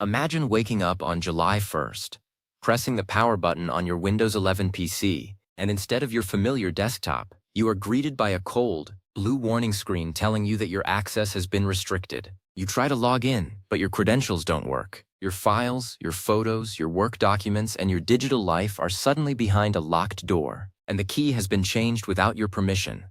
Imagine waking up on July 1st, pressing the power button on your Windows 11 PC, and instead of your familiar desktop, you are greeted by a cold, blue warning screen telling you that your access has been restricted. You try to log in, but your credentials don't work. Your files, your photos, your work documents, and your digital life are suddenly behind a locked door, and the key has been changed without your permission.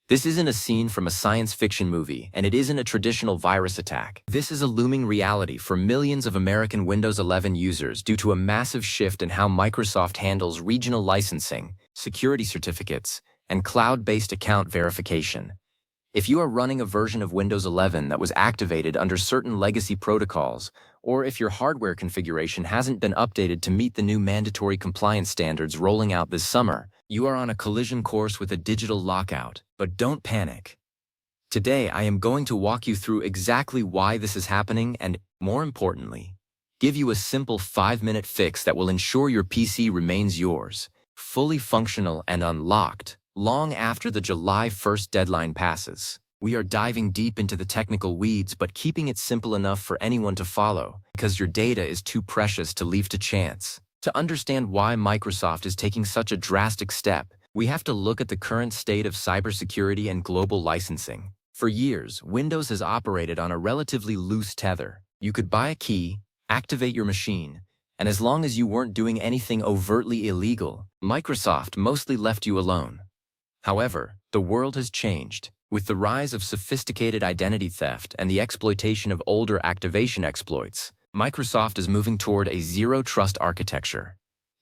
This isn't a scene from a science fiction movie, and it isn't a traditional virus attack. This is a looming reality for millions of American Windows 11 users due to a massive shift in how Microsoft handles regional licensing, security certificates, and cloud-based account verification. If you are running a version of Windows 11 that was activated under certain legacy protocols, or if your hardware configuration hasn't been updated to meet the new mandatory compliance standards rolling out this summer, you are on a collision course with a digital lockout. But don't panic. Today, I am going to walk you through exactly why this is happening and, more importantly, give you a simple 5-minute fix that will ensure your PC remains yours, fully functional and unlocked, long after the July 1st deadline passes. We are diving deep into the technical weeds but keeping it simple enough for anyone to follow, because your data is too precious to leave to chance. To understand why Microsoft is taking such a drastic step, we have to look at the current state of cybersecurity and global licensing. For years, Windows has operated on a relatively loose tether. You could buy a key, activate your machine, and as long as you weren't doing anything overtly illegal, Microsoft mostly left you alone. However, the world has changed. With the rise of sophisticated identity theft and the exploitation of older activation exploits, Microsoft is moving toward a zero-trust architecture.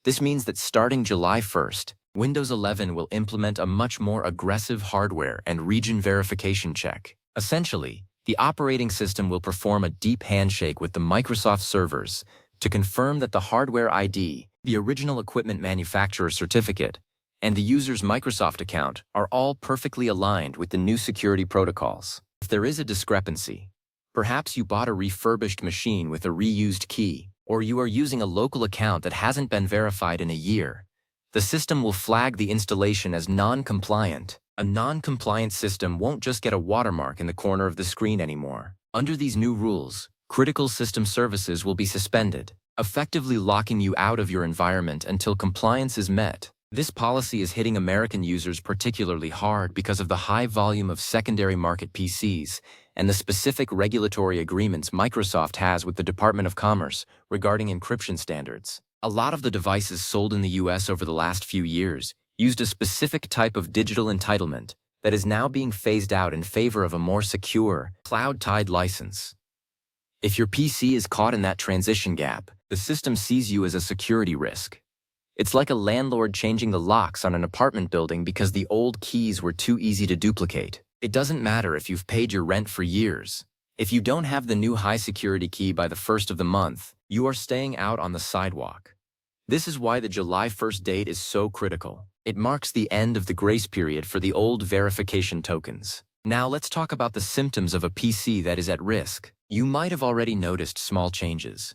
This means that starting July 1st, Windows 11 will implement a much more aggressive hardware and region verification check. Essentially, the operating system will perform a deep handshake with the Microsoft servers to confirm that the hardware ID, the original equipment manufacturer certificate, and the user's Microsoft account are all perfectly aligned with the new security protocols. If there is a discrepancy, perhaps you bought a refurbished machine with a reused key, or you are using a local account that hasn't been verified in a year, the system will flag the installation as non-compliant. A non-compliant system won't just get a watermark in the corner of the screen anymore. Under these new rules, critical system services will be suspended, effectively locking you out of your environment until compliance is met. This policy is hitting American users particularly hard because of the high volume of secondary market PCs and the specific regulatory agreements Microsoft has with the Department of Commerce regarding encryption standards. A lot of the devices sold in the US over the last few years used a specific type of digital entitlement that is now being phased out in favor of a more secure, cloud-tied license. If your PC is caught in that transition gap, the system sees you as a security risk. It's like a landlord changing the locks on an apartment building because the old keys were too easy to duplicate. It doesn't matter if you've paid your rent for years. If you don't have the new high-security key by the first of the month, you are staying out on the sidewalk. This is why the July 1st date is so critical. It marks the end of the grace period for the old verification tokens. Now let's talk about the symptoms of a PC that is at risk. You might have already noticed small changes.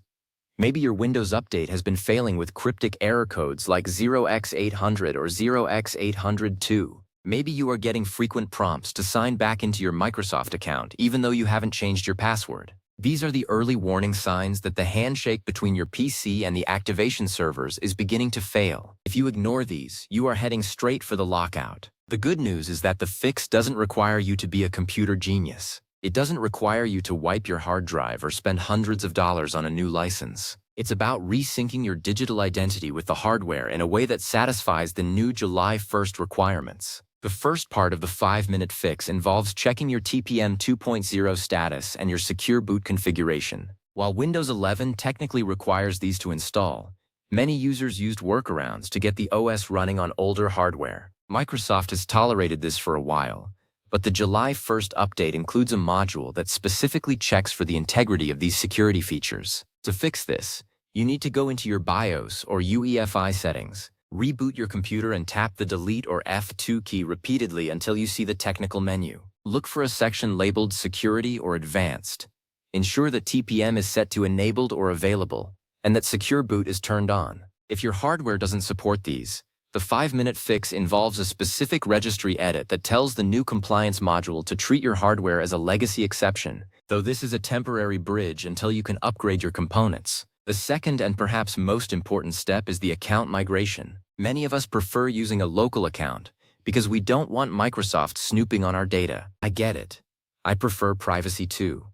Maybe your Windows update has been failing with cryptic error codes like 0x800 or 0x802. Maybe you are getting frequent prompts to sign back into your Microsoft account even though you haven't changed your password. These are the early warning signs that the handshake between your PC and the activation servers is beginning to fail. If you ignore these, you are heading straight for the lockout. The good news is that the fix doesn't require you to be a computer genius. It doesn't require you to wipe your hard drive or spend hundreds of dollars on a new license. It's about resyncing your digital identity with the hardware in a way that satisfies the new July 1st requirements. The first part of the 5-minute fix involves checking your TPM 2.0 status and your secure boot configuration. While Windows 11 technically requires these to install, many users used workarounds to get the OS running on older hardware. Microsoft has tolerated this for a while, but the July 1st update includes a module that specifically checks for the integrity of these security features. To fix this, you need to go into your BIOS or UEFI settings, reboot your computer and tap the Delete or F2 key repeatedly until you see the technical menu. Look for a section labeled Security or Advanced. Ensure that TPM is set to Enabled or Available, and that Secure Boot is turned on. If your hardware doesn't support these, the 5-minute fix involves a specific registry edit that tells the new compliance module to treat your hardware as a legacy exception though this is a temporary bridge until you can upgrade your components. The second and perhaps most important step is the account migration. Many of us prefer using a local account because we don't want Microsoft snooping on our data. I get it. I prefer privacy too.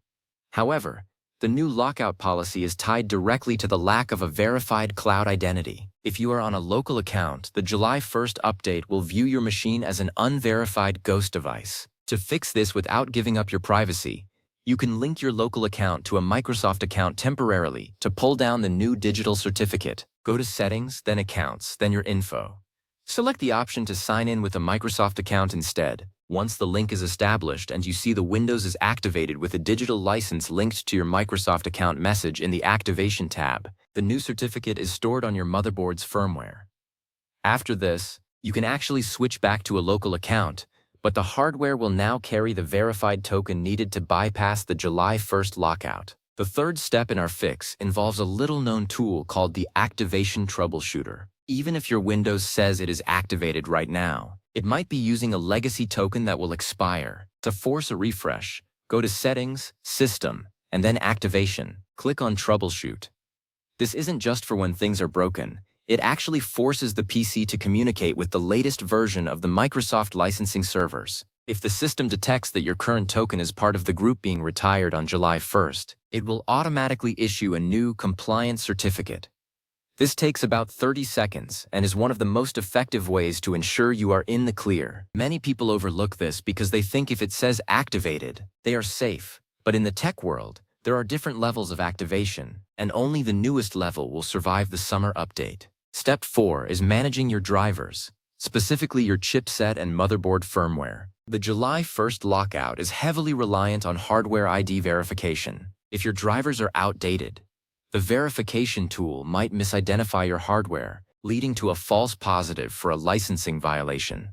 However, the new lockout policy is tied directly to the lack of a verified cloud identity. If you are on a local account, the July 1st update will view your machine as an unverified ghost device. To fix this without giving up your privacy, you can link your local account to a Microsoft account temporarily to pull down the new digital certificate. Go to Settings, then Accounts, then Your Info. Select the option to sign in with a Microsoft account instead. Once the link is established and you see the Windows is activated with a digital license linked to your Microsoft account message in the Activation tab, the new certificate is stored on your motherboard's firmware. After this, you can actually switch back to a local account, but the hardware will now carry the verified token needed to bypass the July 1st lockout. The third step in our fix involves a little-known tool called the Activation Troubleshooter. Even if your Windows says it is activated right now, it might be using a legacy token that will expire. To force a refresh, go to Settings, System, and then Activation. Click on Troubleshoot. This isn't just for when things are broken. It actually forces the PC to communicate with the latest version of the Microsoft licensing servers. If the system detects that your current token is part of the group being retired on July 1st, it will automatically issue a new compliance certificate. This takes about 30 seconds and is one of the most effective ways to ensure you are in the clear. Many people overlook this because they think if it says activated, they are safe. But in the tech world, there are different levels of activation, and only the newest level will survive the summer update. Step 4 is managing your drivers, specifically your chipset and motherboard firmware. The July 1st lockout is heavily reliant on hardware ID verification. If your drivers are outdated, the verification tool might misidentify your hardware, leading to a false positive for a licensing violation.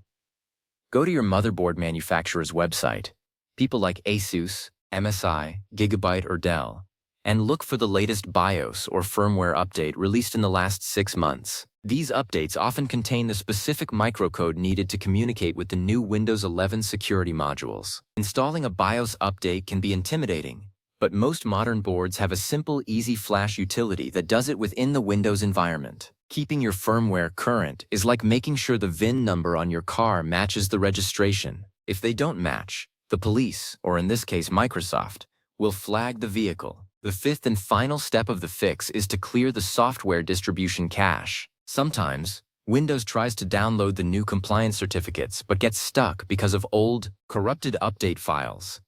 Go to your motherboard manufacturer's website, people like Asus, MSI, Gigabyte, or Dell, and look for the latest BIOS or firmware update released in the last 6 months. These updates often contain the specific microcode needed to communicate with the new Windows 11 security modules. Installing a BIOS update can be intimidating, but most modern boards have a simple, easy flash utility that does it within the Windows environment. Keeping your firmware current is like making sure the VIN number on your car matches the registration. If they don't match, the police, or in this case Microsoft, will flag the vehicle. The fifth and final step of the fix is to clear the software distribution cache. Sometimes, Windows tries to download the new compliance certificates but gets stuck because of old, corrupted update files.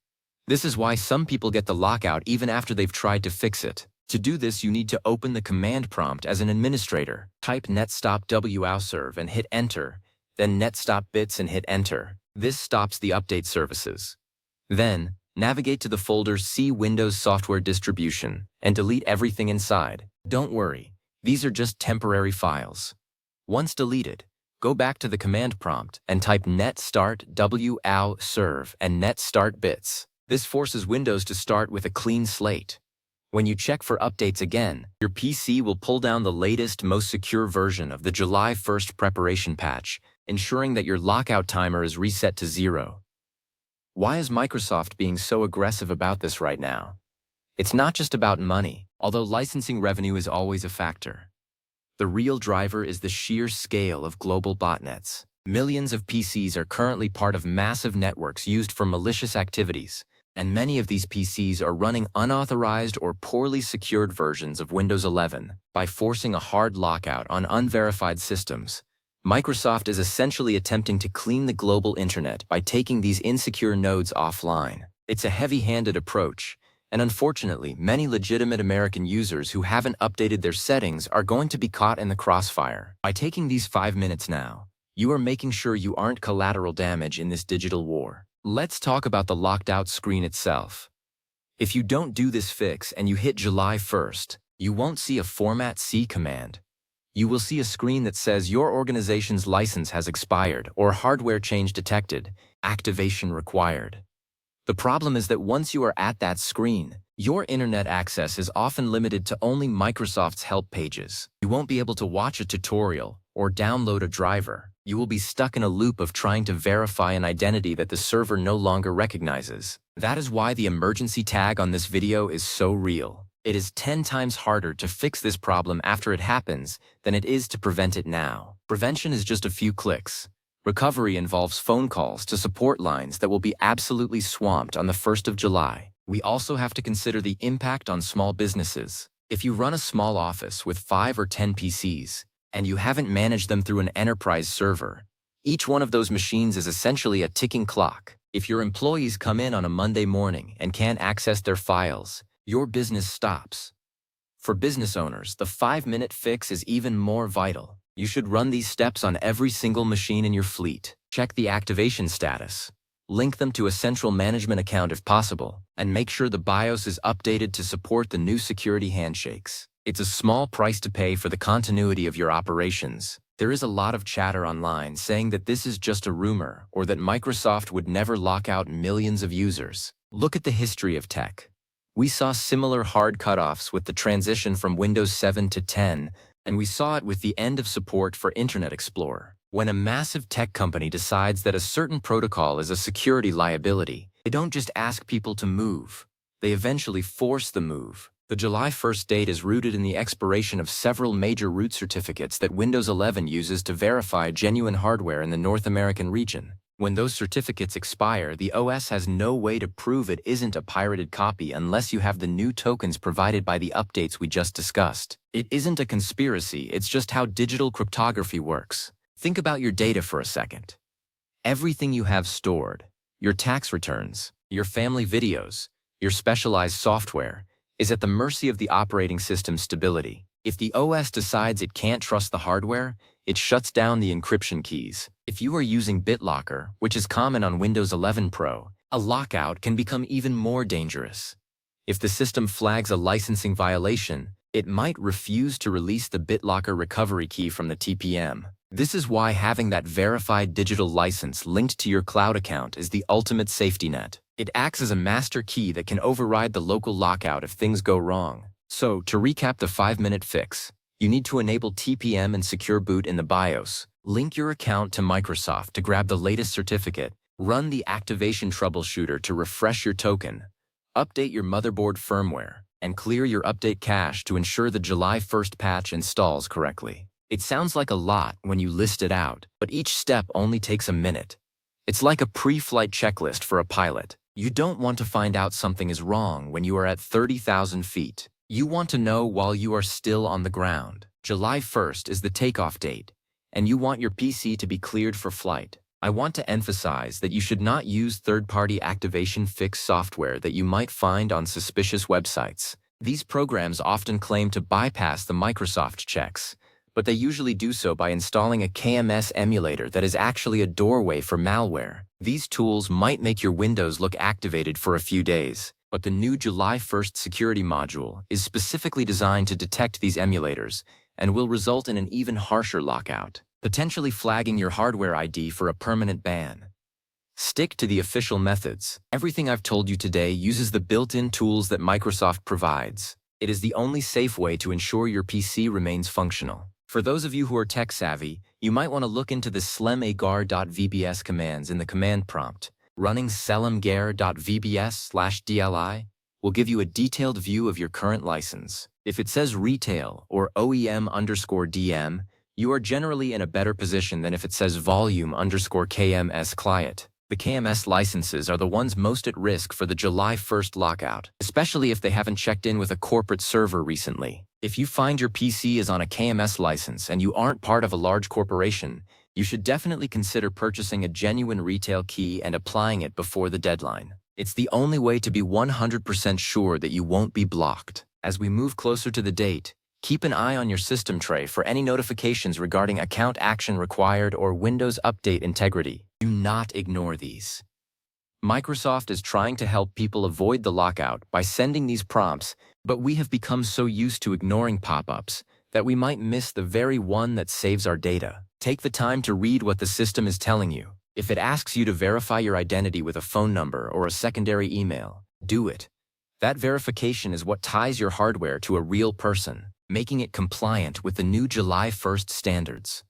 This is why some people get the lockout even after they've tried to fix it. To do this, you need to open the command prompt as an administrator. Type netstop wowserve and hit Enter, then netstop bits and hit Enter. This stops the update services. Then, navigate to the folder C Windows Software Distribution and delete everything inside. Don't worry, these are just temporary files. Once deleted, go back to the command prompt and type net start wowserve and net start bits. This forces Windows to start with a clean slate. When you check for updates again, your PC will pull down the latest, most secure version of the July 1st preparation patch, ensuring that your lockout timer is reset to 0. Why is Microsoft being so aggressive about this right now? It's not just about money, although licensing revenue is always a factor. The real driver is the sheer scale of global botnets. Millions of PCs are currently part of massive networks used for malicious activities, and many of these PCs are running unauthorized or poorly secured versions of Windows 11. By forcing a hard lockout on unverified systems, Microsoft is essentially attempting to clean the global internet by taking these insecure nodes offline. It's a heavy-handed approach, and unfortunately, many legitimate American users who haven't updated their settings are going to be caught in the crossfire. By taking these 5 minutes now, you are making sure you aren't collateral damage in this digital war. Let's talk about the locked-out screen itself. If you don't do this fix and you hit July 1st, you won't see a Format C command. You will see a screen that says your organization's license has expired or hardware change detected, activation required. The problem is that once you are at that screen, your internet access is often limited to only Microsoft's help pages. You won't be able to watch a tutorial or download a driver. You will be stuck in a loop of trying to verify an identity that the server no longer recognizes. That is why the emergency tag on this video is so real. It is 10 times harder to fix this problem after it happens than it is to prevent it now. Prevention is just a few clicks. Recovery involves phone calls to support lines that will be absolutely swamped on the 1st of July. We also have to consider the impact on small businesses. If you run a small office with 5 or 10 PCs, and you haven't managed them through an enterprise server, each one of those machines is essentially a ticking clock. If your employees come in on a Monday morning and can't access their files, your business stops. For business owners, the 5-minute fix is even more vital. You should run these steps on every single machine in your fleet. Check the activation status. Link them to a central management account if possible, and make sure the BIOS is updated to support the new security handshakes. It's a small price to pay for the continuity of your operations. There is a lot of chatter online saying that this is just a rumor or that Microsoft would never lock out millions of users. Look at the history of tech. We saw similar hard cutoffs with the transition from Windows 7 to 10, and we saw it with the end of support for Internet Explorer. When a massive tech company decides that a certain protocol is a security liability, they don't just ask people to move. They eventually force the move. The July 1st date is rooted in the expiration of several major root certificates that Windows 11 uses to verify genuine hardware in the North American region. When those certificates expire, the OS has no way to prove it isn't a pirated copy unless you have the new tokens provided by the updates we just discussed. It isn't a conspiracy, it's just how digital cryptography works. Think about your data for a second. Everything you have stored, your tax returns, your family videos, your specialized software, is at the mercy of the operating system's stability. If the OS decides it can't trust the hardware, it shuts down the encryption keys. If you are using BitLocker, which is common on Windows 11 Pro, a lockout can become even more dangerous. If the system flags a licensing violation, it might refuse to release the BitLocker recovery key from the TPM. This is why having that verified digital license linked to your cloud account is the ultimate safety net. It acts as a master key that can override the local lockout if things go wrong. So, to recap the 5-minute fix, you need to enable TPM and Secure Boot in the BIOS, link your account to Microsoft to grab the latest certificate, run the activation troubleshooter to refresh your token, update your motherboard firmware, and clear your update cache to ensure the July 1st patch installs correctly. It sounds like a lot when you list it out, but each step only takes a minute. It's like a pre-flight checklist for a pilot. You don't want to find out something is wrong when you are at 30,000 feet. You want to know while you are still on the ground. July 1st is the takeoff date, and you want your PC to be cleared for flight. I want to emphasize that you should not use third-party activation fix software that you might find on suspicious websites. These programs often claim to bypass the Microsoft checks, but they usually do so by installing a KMS emulator that is actually a doorway for malware. These tools might make your Windows look activated for a few days, but the new July 1st security module is specifically designed to detect these emulators and will result in an even harsher lockout, potentially flagging your hardware ID for a permanent ban. Stick to the official methods. Everything I've told you today uses the built-in tools that Microsoft provides. It is the only safe way to ensure your PC remains functional. For those of you who are tech-savvy, you might want to look into the slemegar.vbs commands in the command prompt. Running selemgar.vbs/dli will give you a detailed view of your current license. If it says retail or OEM_DM, you are generally in a better position than if it says volume_KMS client. The KMS licenses are the ones most at risk for the July 1st lockout, especially if they haven't checked in with a corporate server recently. If you find your PC is on a KMS license and you aren't part of a large corporation, you should definitely consider purchasing a genuine retail key and applying it before the deadline. It's the only way to be 100% sure that you won't be blocked. As we move closer to the date, keep an eye on your system tray for any notifications regarding account action required or Windows Update integrity. Do not ignore these. Microsoft is trying to help people avoid the lockout by sending these prompts, but we have become so used to ignoring pop-ups that we might miss the very one that saves our data. Take the time to read what the system is telling you. If it asks you to verify your identity with a phone number or a secondary email, do it. That verification is what ties your hardware to a real person, making it compliant with the new July 1st standards.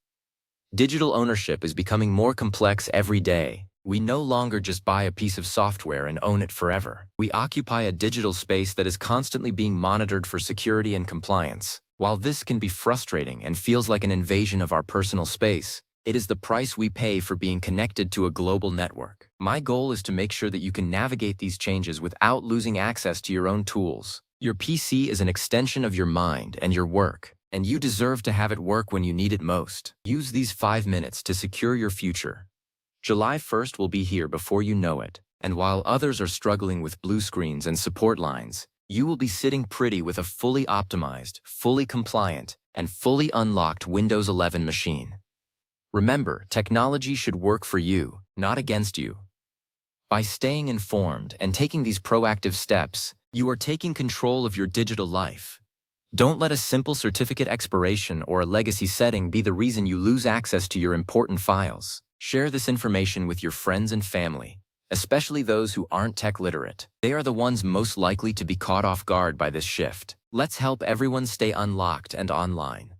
Digital ownership is becoming more complex every day. We no longer just buy a piece of software and own it forever. We occupy a digital space that is constantly being monitored for security and compliance. While this can be frustrating and feels like an invasion of our personal space, it is the price we pay for being connected to a global network. My goal is to make sure that you can navigate these changes without losing access to your own tools. Your PC is an extension of your mind and your work, and you deserve to have it work when you need it most. Use these 5 minutes to secure your future. July 1st will be here before you know it, and while others are struggling with blue screens and support lines, you will be sitting pretty with a fully optimized, fully compliant, and fully unlocked Windows 11 machine. Remember, technology should work for you, not against you. By staying informed and taking these proactive steps, you are taking control of your digital life. Don't let a simple certificate expiration or a legacy setting be the reason you lose access to your important files. Share this information with your friends and family, especially those who aren't tech literate. They are the ones most likely to be caught off guard by this shift. Let's help everyone stay unlocked and online.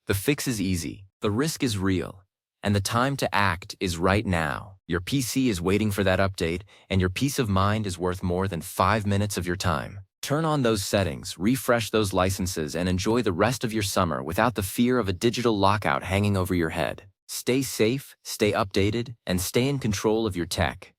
The fix is easy, the risk is real, and the time to act is right now. Your PC is waiting for that update, and your peace of mind is worth more than 5 minutes of your time. Turn on those settings, refresh those licenses, and enjoy the rest of your summer without the fear of a digital lockout hanging over your head. Stay safe, stay updated, and stay in control of your tech.